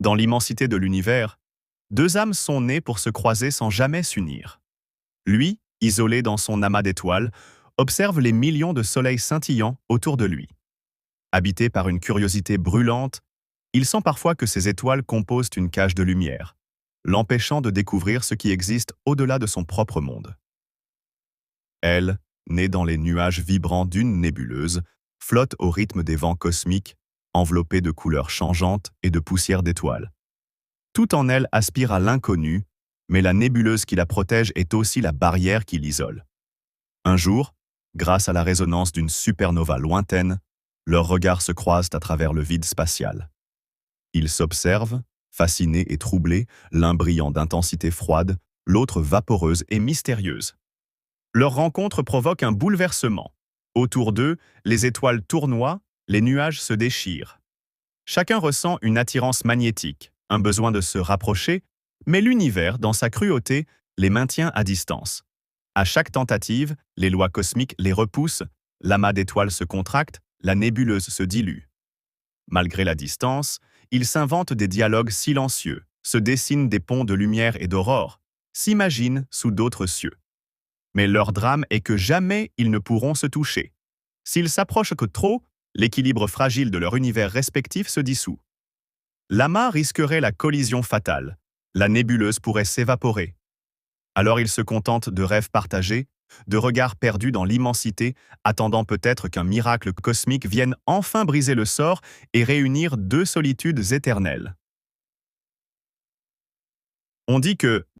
Dans l'immensité de l'univers, deux âmes sont nées pour se croiser sans jamais s'unir. Lui, isolé dans son amas d'étoiles, observe les millions de soleils scintillants autour de lui. Habité par une curiosité brûlante, il sent parfois que ces étoiles composent une cage de lumière, l'empêchant de découvrir ce qui existe au-delà de son propre monde. Elle, née dans les nuages vibrants d'une nébuleuse, flotte au rythme des vents cosmiques, enveloppée de couleurs changeantes et de poussière d'étoiles. Tout en elle aspire à l'inconnu, mais la nébuleuse qui la protège est aussi la barrière qui l'isole. Un jour, grâce à la résonance d'une supernova lointaine, leurs regards se croisent à travers le vide spatial. Ils s'observent, fascinés et troublés, l'un brillant d'intensité froide, l'autre vaporeuse et mystérieuse. Leur rencontre provoque un bouleversement. Autour d'eux, les étoiles tournoient, les nuages se déchirent. Chacun ressent une attirance magnétique, un besoin de se rapprocher, mais l'univers, dans sa cruauté, les maintient à distance. À chaque tentative, les lois cosmiques les repoussent, l'amas d'étoiles se contracte, la nébuleuse se dilue. Malgré la distance, ils s'inventent des dialogues silencieux, se dessinent des ponts de lumière et d'aurore, s'imaginent sous d'autres cieux. Mais leur drame est que jamais ils ne pourront se toucher. S'ils s'approchent que trop, l'équilibre fragile de leur univers respectif se dissout. L'amas risquerait la collision fatale. La nébuleuse pourrait s'évaporer. Alors ils se contentent de rêves partagés, de regards perdus dans l'immensité, attendant peut-être qu'un miracle cosmique vienne enfin briser le sort et réunir deux solitudes éternelles. On dit que